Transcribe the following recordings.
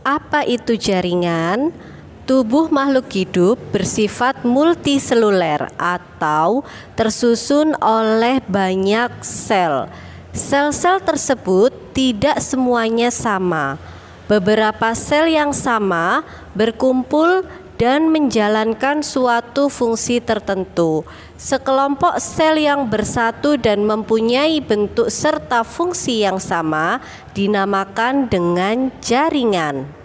Apa itu jaringan? Tubuh makhluk hidup bersifat multiseluler atau tersusun oleh banyak sel. Sel-sel tersebut tidak semuanya sama. Beberapa sel yang sama berkumpul dan menjalankan suatu fungsi tertentu. Sekelompok sel yang bersatu dan mempunyai bentuk serta fungsi yang sama dinamakan dengan jaringan.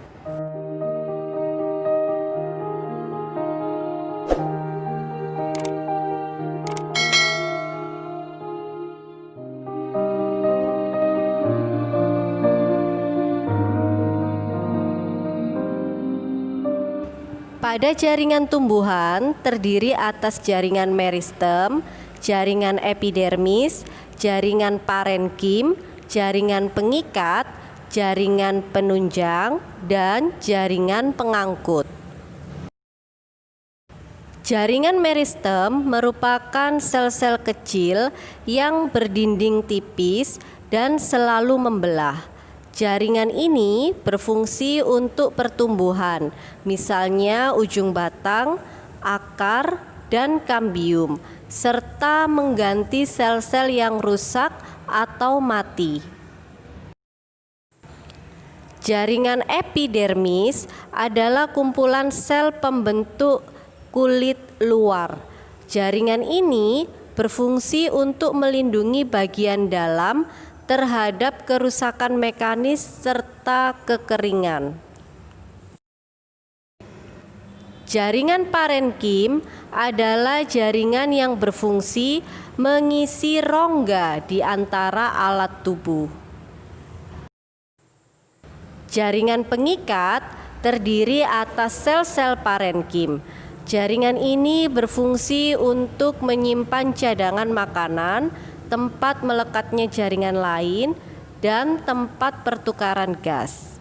Pada jaringan tumbuhan terdiri atas jaringan meristem, jaringan epidermis, jaringan parenkim, jaringan pengikat, jaringan penunjang, dan jaringan pengangkut. Jaringan meristem merupakan sel-sel kecil yang berdinding tipis dan selalu membelah. Jaringan ini berfungsi untuk pertumbuhan, misalnya ujung batang, akar, dan kambium, serta mengganti sel-sel yang rusak atau mati. Jaringan epidermis adalah kumpulan sel pembentuk kulit luar. Jaringan ini berfungsi untuk melindungi bagian dalam terhadap kerusakan mekanis serta kekeringan. Jaringan parenkim adalah jaringan yang berfungsi mengisi rongga di antara alat tubuh. Jaringan pengikat terdiri atas sel-sel parenkim. Jaringan ini berfungsi untuk menyimpan cadangan makanan, tempat melekatnya jaringan lain, dan tempat pertukaran gas.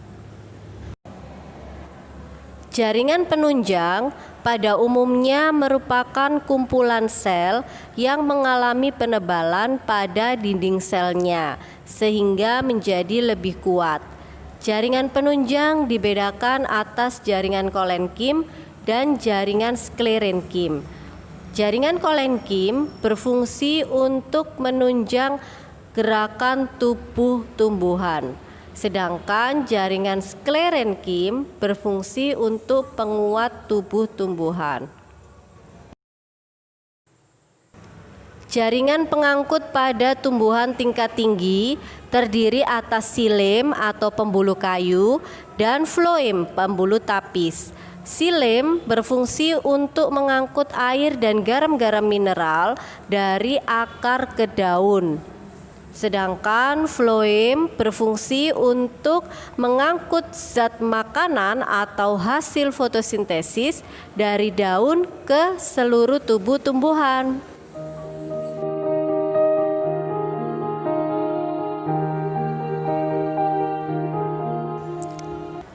Jaringan penunjang pada umumnya merupakan kumpulan sel yang mengalami penebalan pada dinding selnya sehingga menjadi lebih kuat. Jaringan penunjang dibedakan atas jaringan kolenkim dan jaringan sklerenkim. Jaringan kolenkim berfungsi untuk menunjang gerakan tubuh tumbuhan, sedangkan jaringan sklerenkim berfungsi untuk penguat tubuh tumbuhan. Jaringan pengangkut pada tumbuhan tingkat tinggi terdiri atas xilem atau pembuluh kayu dan floem pembuluh tapis. Xilem berfungsi untuk mengangkut air dan garam-garam mineral dari akar ke daun. Sedangkan floem berfungsi untuk mengangkut zat makanan atau hasil fotosintesis dari daun ke seluruh tubuh tumbuhan.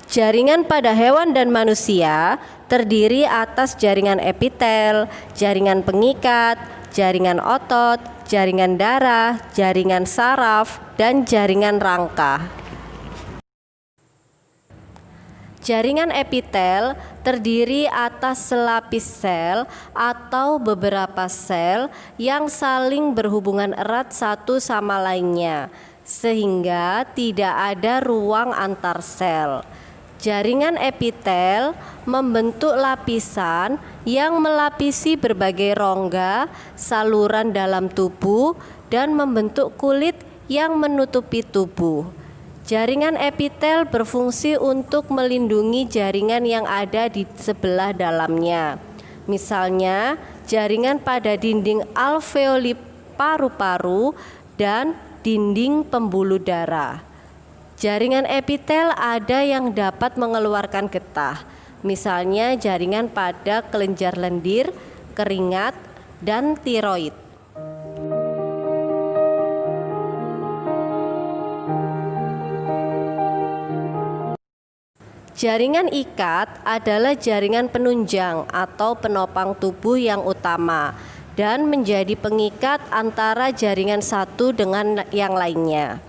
Jaringan pada hewan dan manusia terdiri atas jaringan epitel, jaringan pengikat, jaringan otot, jaringan darah, jaringan saraf, dan jaringan rangka. Jaringan epitel terdiri atas selapis sel atau beberapa sel yang saling berhubungan erat satu sama lainnya, sehingga tidak ada ruang antar sel. Jaringan epitel membentuk lapisan yang melapisi berbagai rongga, saluran dalam tubuh, dan membentuk kulit yang menutupi tubuh. Jaringan epitel berfungsi untuk melindungi jaringan yang ada di sebelah dalamnya. Misalnya, jaringan pada dinding alveoli paru-paru dan dinding pembuluh darah. Jaringan epitel ada yang dapat mengeluarkan getah, misalnya jaringan pada kelenjar lendir, keringat, dan tiroid. Jaringan ikat adalah jaringan penunjang atau penopang tubuh yang utama dan menjadi pengikat antara jaringan satu dengan yang lainnya.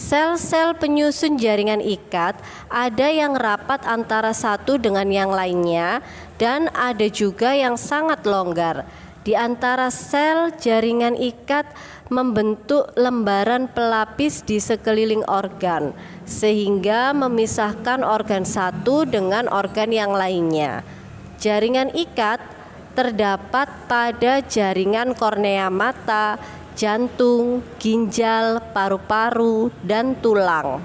Sel-sel penyusun jaringan ikat ada yang rapat antara satu dengan yang lainnya dan ada juga yang sangat longgar. Di antara sel jaringan ikat membentuk lembaran pelapis di sekeliling organ sehingga memisahkan organ satu dengan organ yang lainnya. Jaringan ikat terdapat pada jaringan kornea mata, jantung, ginjal, paru-paru, dan tulang.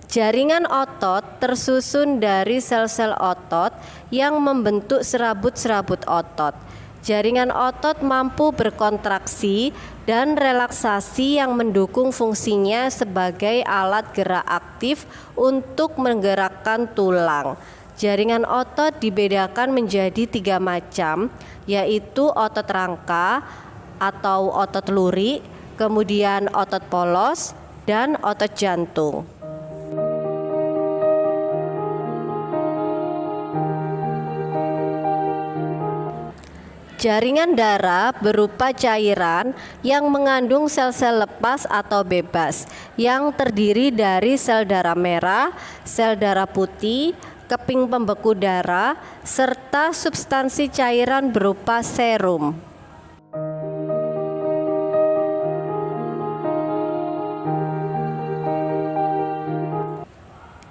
Jaringan otot tersusun dari sel-sel otot yang membentuk serabut-serabut otot. Jaringan otot mampu berkontraksi dan relaksasi yang mendukung fungsinya sebagai alat gerak aktif untuk menggerakkan tulang. Jaringan otot dibedakan menjadi 3 macam, yaitu otot rangka atau otot lurik, kemudian otot polos, dan otot jantung. Jaringan darah berupa cairan yang mengandung sel-sel lepas atau bebas yang terdiri dari sel darah merah, sel darah putih, keping pembeku darah, serta substansi cairan berupa serum.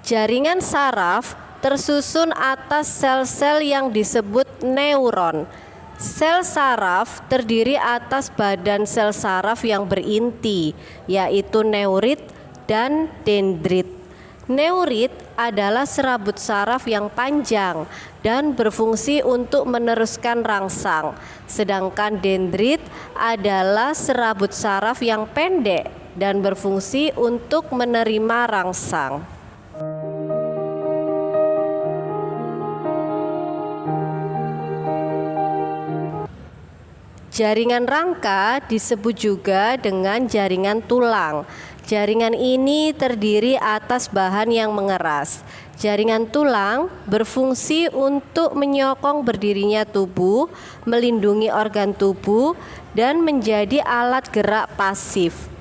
Jaringan saraf tersusun atas sel-sel yang disebut neuron. Sel saraf terdiri atas badan sel saraf yang berinti, yaitu neurit dan dendrit. Neurit adalah serabut saraf yang panjang dan berfungsi untuk meneruskan rangsang, sedangkan dendrit adalah serabut saraf yang pendek dan berfungsi untuk menerima rangsang. Jaringan rangka disebut juga dengan jaringan tulang. Jaringan ini terdiri atas bahan yang mengeras. Jaringan tulang berfungsi untuk menyokong berdirinya tubuh, melindungi organ tubuh, dan menjadi alat gerak pasif.